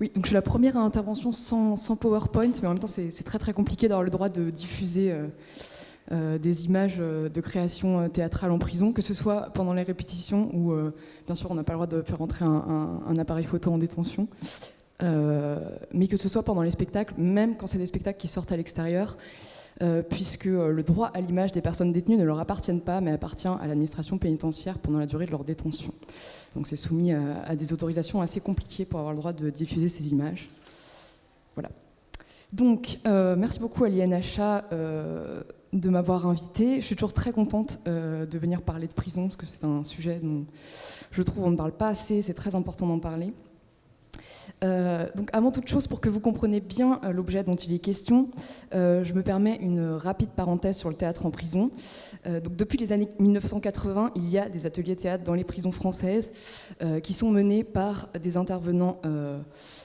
Oui, donc je suis la première intervention sans PowerPoint, mais en même temps c'est très très compliqué d'avoir le droit de diffuser des images de création théâtrale en prison, que ce soit pendant les répétitions ou bien sûr on n'a pas le droit de faire entrer un appareil photo en détention, mais que ce soit pendant les spectacles, même quand c'est des spectacles qui sortent à l'extérieur, puisque le droit à l'image des personnes détenues ne leur appartiennent pas, mais appartient à l'administration pénitentiaire pendant la durée de leur détention. Donc c'est soumis à des autorisations assez compliquées pour avoir le droit de diffuser ces images. Voilà. Donc, merci beaucoup à l'INHA de m'avoir invitée. Je suis toujours très contente de venir parler de prison, parce que c'est un sujet dont je trouve on ne parle pas assez, c'est très important d'en parler. Donc avant toute chose, pour que vous compreniez bien l'objet dont il est question, je me permets une rapide parenthèse sur le théâtre en prison. Donc depuis les années 1980, il y a des ateliers théâtre dans les prisons françaises qui sont menés par des intervenants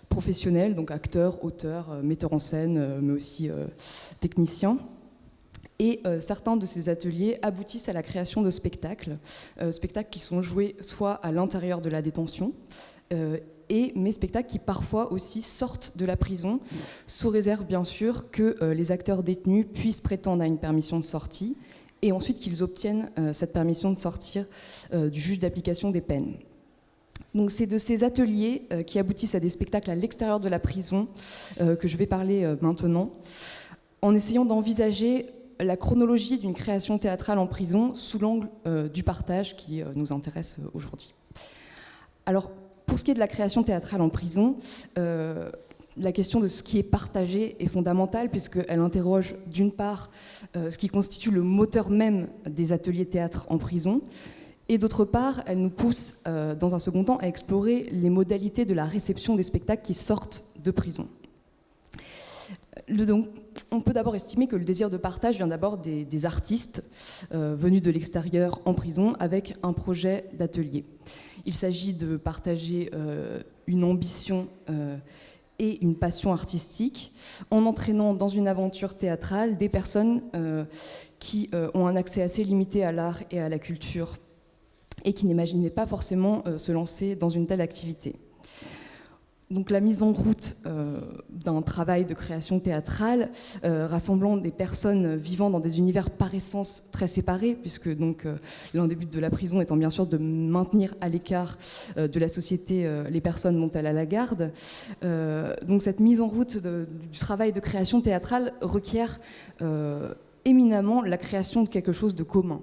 professionnels, donc acteurs, auteurs, metteurs en scène, mais aussi techniciens. Et certains de ces ateliers aboutissent à la création de spectacles qui sont joués soit à l'intérieur de la détention, et mes spectacles qui parfois aussi sortent de la prison, sous réserve bien sûr que les acteurs détenus puissent prétendre à une permission de sortie et ensuite qu'ils obtiennent cette permission de sortir du juge d'application des peines. Donc c'est de ces ateliers qui aboutissent à des spectacles à l'extérieur de la prison que je vais parler maintenant, en essayant d'envisager la chronologie d'une création théâtrale en prison sous l'angle du partage qui nous intéresse aujourd'hui. Alors, pour ce qui est de la création théâtrale en prison, la question de ce qui est partagé est fondamentale puisqu'elle interroge d'une part ce qui constitue le moteur même des ateliers théâtre en prison et d'autre part, elle nous pousse dans un second temps à explorer les modalités de la réception des spectacles qui sortent de prison. Donc, on peut d'abord estimer que le désir de partage vient d'abord des artistes venus de l'extérieur en prison avec un projet d'atelier. Il s'agit de partager une ambition et une passion artistique en entraînant dans une aventure théâtrale des personnes qui ont un accès assez limité à l'art et à la culture et qui n'imaginaient pas forcément se lancer dans une telle activité. Donc la mise en route d'un travail de création théâtrale rassemblant des personnes vivant dans des univers par essence très séparés, puisque donc l'un des buts de la prison étant bien sûr de maintenir à l'écart de la société les personnes dont elle a la garde. Donc cette mise en route du travail de création théâtrale requiert éminemment la création de quelque chose de commun.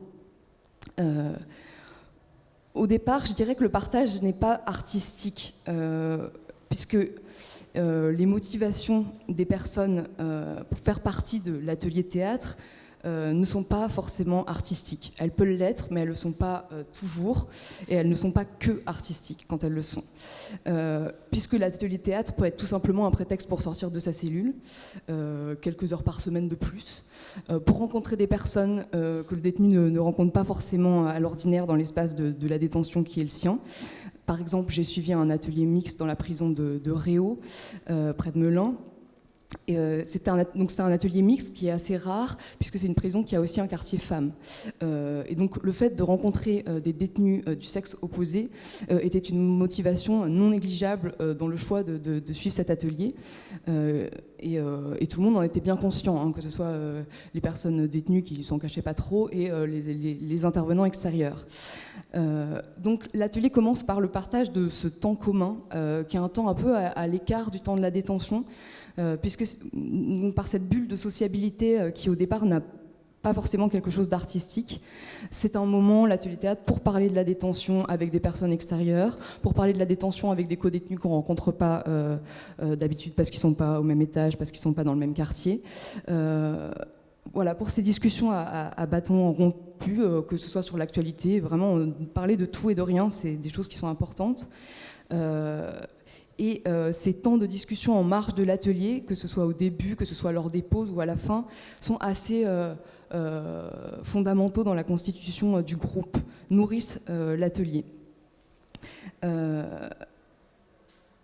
Au départ, je dirais que le partage n'est pas artistique. Puisque les motivations des personnes pour faire partie de l'atelier théâtre ne sont pas forcément artistiques. Elles peuvent l'être, mais elles ne le sont pas toujours, et elles ne sont pas que artistiques quand elles le sont. Puisque l'atelier théâtre peut être tout simplement un prétexte pour sortir de sa cellule, quelques heures par semaine de plus, pour rencontrer des personnes que le détenu ne rencontre pas forcément à l'ordinaire dans l'espace de la détention qui est le sien. Par exemple, j'ai suivi un atelier mixte dans la prison de Réau, près de Melun. C'est un atelier mixte qui est assez rare, puisque c'est une prison qui a aussi un quartier femmes. Et donc le fait de rencontrer des détenus du sexe opposé était une motivation non négligeable dans le choix de suivre cet atelier. Et tout le monde en était bien conscient, hein, que ce soit les personnes détenues qui ne s'en cachaient pas trop et les intervenants extérieurs. Donc l'atelier commence par le partage de ce temps commun, qui est un temps un peu à l'écart du temps de la détention, puisque par cette bulle de sociabilité qui au départ n'a pas forcément quelque chose d'artistique, c'est un moment, l'atelier théâtre, pour parler de la détention avec des personnes extérieures, pour parler de la détention avec des co-détenus qu'on ne rencontre pas d'habitude parce qu'ils ne sont pas au même étage, parce qu'ils ne sont pas dans le même quartier. Voilà, pour ces discussions à bâton rompu, que ce soit sur l'actualité, vraiment parler de tout et de rien, c'est des choses qui sont importantes. Et ces temps de discussion en marge de l'atelier, que ce soit au début, que ce soit lors des pauses ou à la fin, sont assez fondamentaux dans la constitution du groupe, nourrissent l'atelier.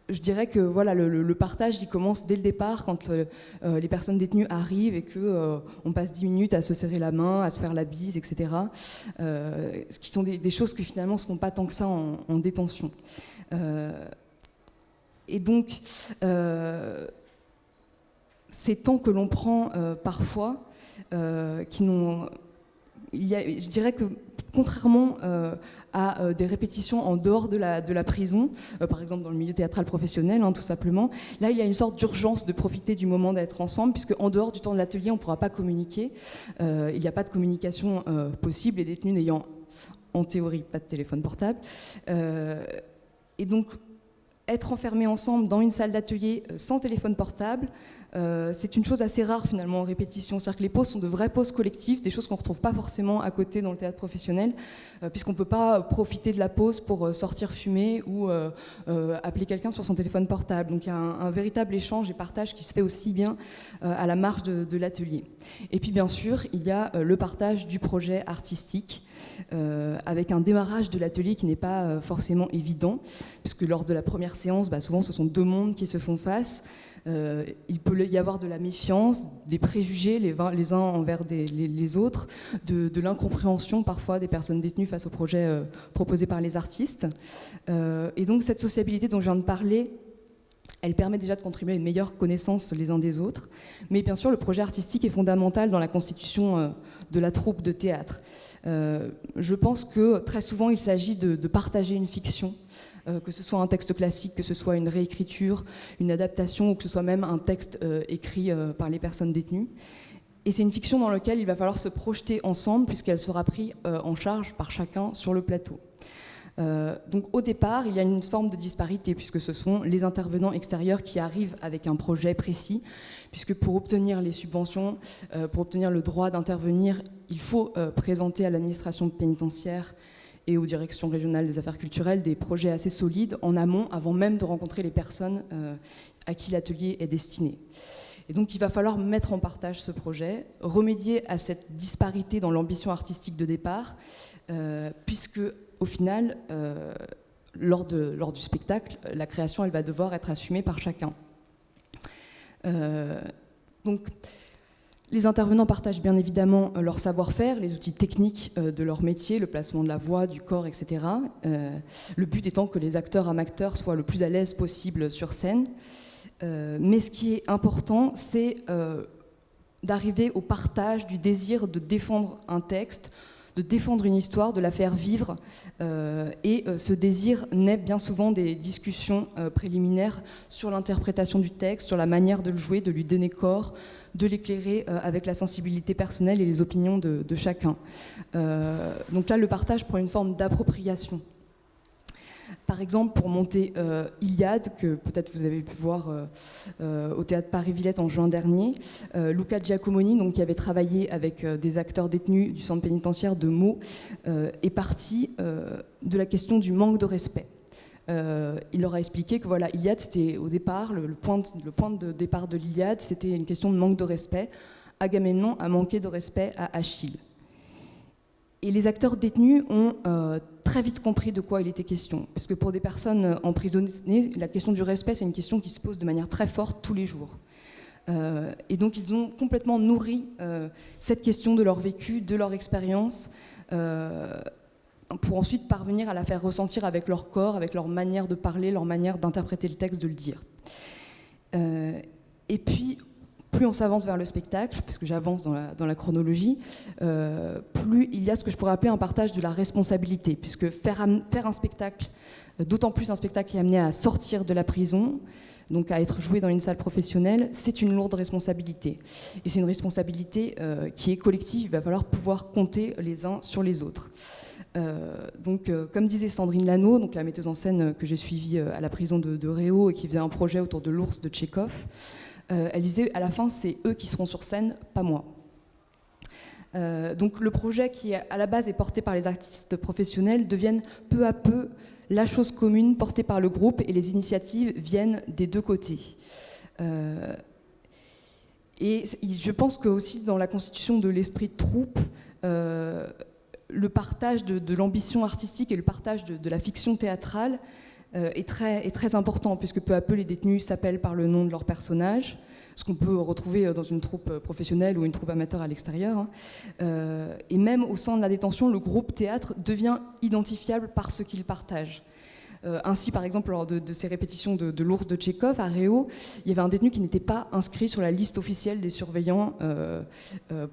Je dirais que voilà, le partage il commence dès le départ quand les personnes détenues arrivent et qu'on passe 10 minutes à se serrer la main, à se faire la bise, etc. Ce qui sont des choses qui finalement ne se font pas tant que ça en détention. Et donc, ces temps que l'on prend parfois, qui n'ont... je dirais que contrairement à des répétitions en dehors de la prison, par exemple dans le milieu théâtral professionnel, tout simplement, là il y a une sorte d'urgence de profiter du moment d'être ensemble, puisque en dehors du temps de l'atelier, on ne pourra pas communiquer. Il n'y a pas de communication possible, les détenus n'ayant en théorie pas de téléphone portable. Et donc, être enfermés ensemble dans une salle d'atelier sans téléphone portable, c'est une chose assez rare finalement en répétition. C'est-à-dire que les pauses sont de vraies pauses collectives, des choses qu'on ne retrouve pas forcément à côté dans le théâtre professionnel, puisqu'on ne peut pas profiter de la pause pour sortir fumer ou appeler quelqu'un sur son téléphone portable. Donc il y a un véritable échange et partage qui se fait aussi bien à la marge de l'atelier. Et puis bien sûr, il y a le partage du projet artistique, avec un démarrage de l'atelier qui n'est pas forcément évident, puisque lors de la première séance, souvent ce sont deux mondes qui se font face. Il peut y avoir de la méfiance, des préjugés les uns envers les autres, de l'incompréhension parfois des personnes détenues face au projet proposé par les artistes. Et donc cette sociabilité dont je viens de parler, elle permet déjà de contribuer à une meilleure connaissance les uns des autres. Mais bien sûr, le projet artistique est fondamental dans la constitution de la troupe de théâtre. Je pense que très souvent, il s'agit de partager une fiction, que ce soit un texte classique, que ce soit une réécriture, une adaptation, ou que ce soit même un texte écrit par les personnes détenues. Et c'est une fiction dans laquelle il va falloir se projeter ensemble, puisqu'elle sera prise en charge par chacun sur le plateau. Donc au départ, il y a une forme de disparité, puisque ce sont les intervenants extérieurs qui arrivent avec un projet précis, puisque pour obtenir les subventions, pour obtenir le droit d'intervenir, il faut présenter à l'administration pénitentiaire et aux directions régionales des affaires culturelles des projets assez solides en amont, avant même de rencontrer les personnes à qui l'atelier est destiné. Et donc il va falloir mettre en partage ce projet, remédier à cette disparité dans l'ambition artistique de départ, puisque au final, lors du spectacle, la création elle va devoir être assumée par chacun. Donc, les intervenants partagent bien évidemment leur savoir-faire, les outils techniques de leur métier, le placement de la voix, du corps, etc. Le but étant que les acteurs amateurs soient le plus à l'aise possible sur scène. Mais ce qui est important, c'est d'arriver au partage du désir de défendre un texte, de défendre une histoire, de la faire vivre. Et ce désir naît bien souvent des discussions préliminaires sur l'interprétation du texte, sur la manière de le jouer, de lui donner corps, de l'éclairer avec la sensibilité personnelle et les opinions de chacun. Donc là, le partage prend une forme d'appropriation. Par exemple, pour monter Iliade, que peut-être vous avez pu voir au Théâtre Paris-Villette en juin dernier, Luca Giacomoni, donc, qui avait travaillé avec des acteurs détenus du centre pénitentiaire de Meaux, est parti de la question du manque de respect. Il leur a expliqué que voilà, Iliade, c'était au départ, le point de départ de l'Iliade, c'était une question de manque de respect. Agamemnon a manqué de respect à Achille. Et les acteurs détenus ont très vite compris de quoi il était question. Parce que pour des personnes emprisonnées, la question du respect, c'est une question qui se pose de manière très forte tous les jours. Et donc ils ont complètement nourri cette question de leur vécu, de leur expérience, pour ensuite parvenir à la faire ressentir avec leur corps, avec leur manière de parler, leur manière d'interpréter le texte, de le dire. Et puis, plus on s'avance vers le spectacle, puisque j'avance dans la chronologie, plus il y a ce que je pourrais appeler un partage de la responsabilité, puisque faire un spectacle, d'autant plus un spectacle qui est amené à sortir de la prison, donc à être joué dans une salle professionnelle, c'est une lourde responsabilité. Et c'est une responsabilité qui est collective, il va falloir pouvoir compter les uns sur les autres. Donc, comme disait Sandrine Lano, donc la metteuse en scène que j'ai suivie à la prison de Réau et qui faisait un projet autour de l'ours de Tchekhov, elle disait à la fin, c'est eux qui seront sur scène, pas moi. Donc le projet qui à la base est porté par les artistes professionnels deviennent peu à peu la chose commune portée par le groupe et les initiatives viennent des deux côtés. Et je pense que aussi dans la constitution de l'esprit de troupe, le partage de l'ambition artistique et le partage de la fiction théâtrale est très important, puisque peu à peu les détenus s'appellent par le nom de leur personnage, ce qu'on peut retrouver dans une troupe professionnelle ou une troupe amateur à l'extérieur. Et même au sein de la détention, le groupe théâtre devient identifiable par ce qu'il partage. Ainsi, par exemple, lors de ces répétitions de l'ours de Tchekhov à Réau, il y avait un détenu qui n'était pas inscrit sur la liste officielle des surveillants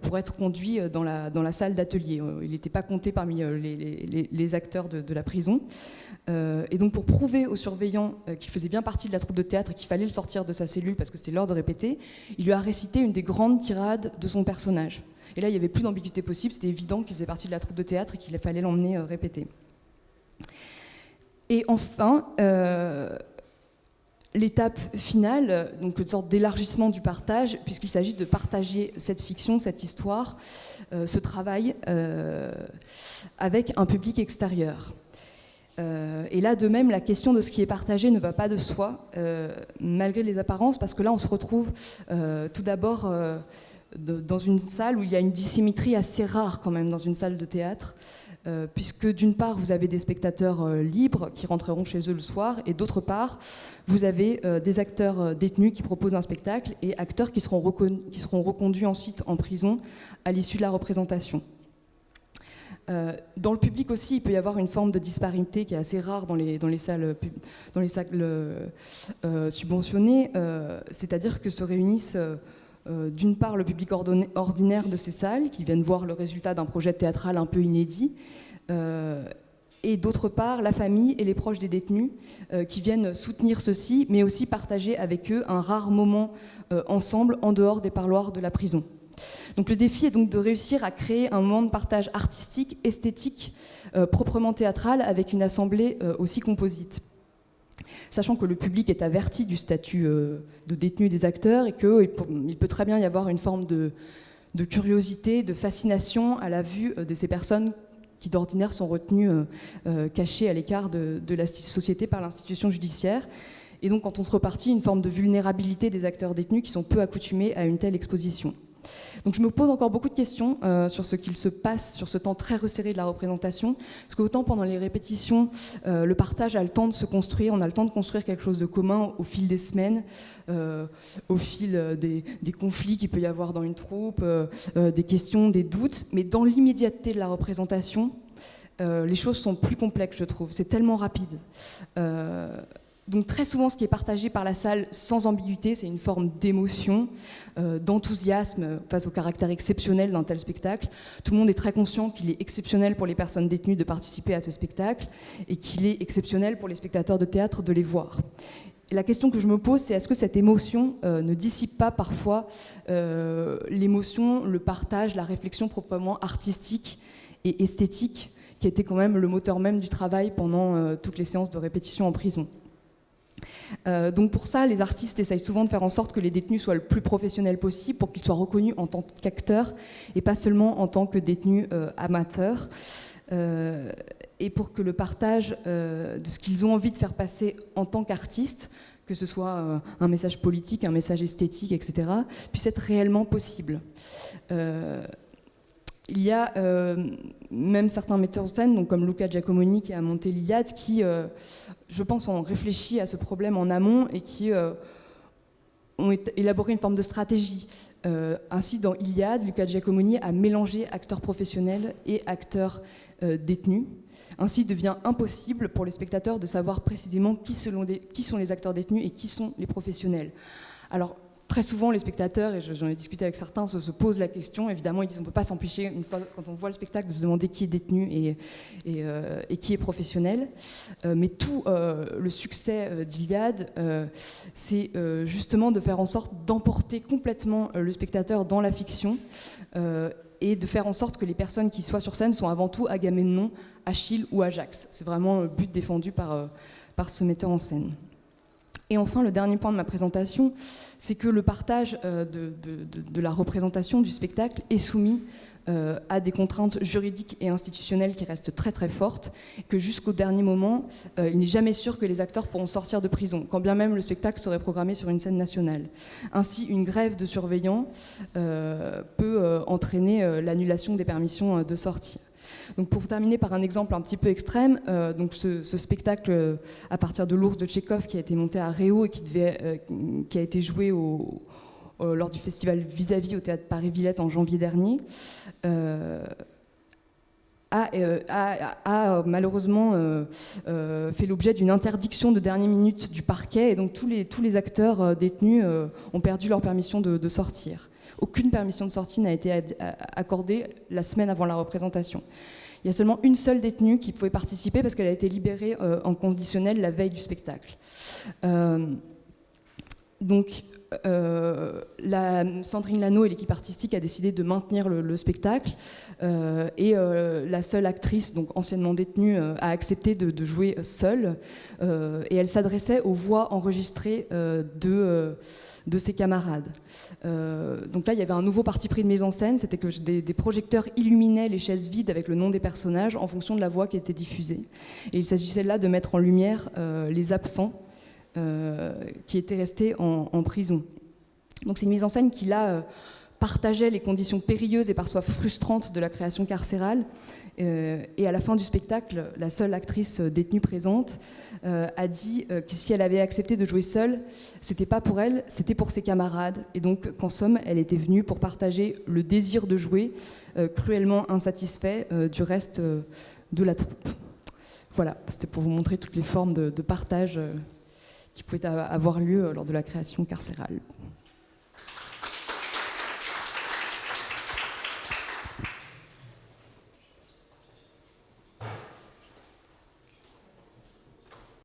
pour être conduit dans la salle d'atelier. Il n'était pas compté parmi les acteurs de la prison. Et donc pour prouver aux surveillants qu'il faisait bien partie de la troupe de théâtre et qu'il fallait le sortir de sa cellule parce que c'était l'heure de répéter, il lui a récité une des grandes tirades de son personnage. Et là, il n'y avait plus d'ambiguïté possible, c'était évident qu'il faisait partie de la troupe de théâtre et qu'il fallait l'emmener répéter. Et enfin, l'étape finale, donc une sorte d'élargissement du partage, puisqu'il s'agit de partager cette fiction, cette histoire, ce travail avec un public extérieur. Et là, de même, la question de ce qui est partagé ne va pas de soi, malgré les apparences, parce que là, on se retrouve tout d'abord dans une salle où il y a une dissymétrie assez rare quand même dans une salle de théâtre, puisque d'une part, vous avez des spectateurs libres qui rentreront chez eux le soir, et d'autre part, vous avez des acteurs détenus qui proposent un spectacle et acteurs qui seront reconduits ensuite en prison à l'issue de la représentation. Dans le public aussi, il peut y avoir une forme de disparité qui est assez rare dans les salles subventionnées, c'est-à-dire que se réunissent d'une part le public ordinaire de ces salles qui viennent voir le résultat d'un projet théâtral un peu inédit, et d'autre part la famille et les proches des détenus qui viennent soutenir ceux-ci, mais aussi partager avec eux un rare moment ensemble en dehors des parloirs de la prison. Donc le défi est donc de réussir à créer un moment de partage artistique, esthétique, proprement théâtral, avec une assemblée aussi composite. Sachant que le public est averti du statut de détenu des acteurs et qu'il peut très bien y avoir une forme de curiosité, de fascination à la vue de ces personnes qui d'ordinaire sont retenues cachées à l'écart de la société par l'institution judiciaire. Et donc quand on se repartit, une forme de vulnérabilité des acteurs détenus qui sont peu accoutumés à une telle exposition. Donc je me pose encore beaucoup de questions sur ce qu'il se passe sur ce temps très resserré de la représentation, parce qu'autant pendant les répétitions, le partage a le temps de se construire, on a le temps de construire quelque chose de commun au fil des semaines, au fil des conflits qu'il peut y avoir dans une troupe, des questions, des doutes, mais dans l'immédiateté de la représentation, les choses sont plus complexes, je trouve, c'est tellement rapide. Donc très souvent, ce qui est partagé par la salle sans ambiguïté, c'est une forme d'émotion, d'enthousiasme face au caractère exceptionnel d'un tel spectacle. Tout le monde est très conscient qu'il est exceptionnel pour les personnes détenues de participer à ce spectacle et qu'il est exceptionnel pour les spectateurs de théâtre de les voir. Et la question que je me pose, c'est est-ce que cette émotion ne dissipe pas parfois l'émotion, le partage, la réflexion proprement artistique et esthétique qui était quand même le moteur même du travail pendant toutes les séances de répétition en prison. Donc pour ça, les artistes essayent souvent de faire en sorte que les détenus soient le plus professionnels possible pour qu'ils soient reconnus en tant qu'acteurs et pas seulement en tant que détenus amateurs. Et pour que le partage de ce qu'ils ont envie de faire passer en tant qu'artistes, que ce soit un message politique, un message esthétique, etc., puisse être réellement possible. Il y a même certains metteurs en scène, donc comme Luca Giacomoni qui a monté l'Iliade, qui, je pense, ont réfléchi à ce problème en amont et qui ont élaboré une forme de stratégie. Ainsi, dans Iliade, Luca Giacomoni a mélangé acteurs professionnels et acteurs détenus. Ainsi, il devient impossible pour les spectateurs de savoir précisément qui sont les acteurs détenus et qui sont les professionnels. Alors, très souvent, les spectateurs, et j'en ai discuté avec certains, se posent la question. Évidemment, ils disent qu'on ne peut pas s'empêcher, une fois quand on voit le spectacle, de se demander qui est détenu et qui est professionnel. Mais tout le succès d'Iliade, c'est justement de faire en sorte d'emporter complètement le spectateur dans la fiction et de faire en sorte que les personnes qui soient sur scène sont avant tout Agamemnon, Achille ou Ajax. C'est vraiment le but défendu par ce metteur en scène. Et enfin, le dernier point de ma présentation, c'est que le partage de la représentation du spectacle est soumis à des contraintes juridiques et institutionnelles qui restent très très fortes, que jusqu'au dernier moment, il n'est jamais sûr que les acteurs pourront sortir de prison, quand bien même le spectacle serait programmé sur une scène nationale. Ainsi, une grève de surveillants peut entraîner l'annulation des permissions de sortie. Donc pour terminer par un exemple un petit peu extrême, donc ce spectacle à partir de l'ours de Tchekhov qui a été monté à Réau et qui a été joué lors du festival Vis-à-vis au théâtre Paris-Villette en janvier dernier, a malheureusement fait l'objet d'une interdiction de dernière minute du parquet, et donc tous les acteurs détenus ont perdu leur permission de sortir. Aucune permission de sortie n'a été accordée la semaine avant la représentation. Il y a seulement une seule détenue qui pouvait participer parce qu'elle a été libérée en conditionnel la veille du spectacle. Sandrine Lano et l'équipe artistique a décidé de maintenir le spectacle, et la seule actrice, donc anciennement détenue, a accepté de jouer seule, et elle s'adressait aux voix enregistrées de ses camarades. Donc là, il y avait un nouveau parti pris de mise en scène, c'était que des projecteurs illuminaient les chaises vides avec le nom des personnages en fonction de la voix qui était diffusée. Et il s'agissait là de mettre en lumière les absents qui étaient restés en prison. Donc c'est une mise en scène qui là partageait les conditions périlleuses et parfois frustrantes de la création carcérale, et à la fin du spectacle, la seule actrice détenue présente a dit que si elle avait accepté de jouer seule, c'était pas pour elle, c'était pour ses camarades, et donc qu'en somme elle était venue pour partager le désir de jouer, cruellement insatisfait du reste de la troupe. Voilà, c'était pour vous montrer toutes les formes de partage qui pouvaient avoir lieu lors de la création carcérale.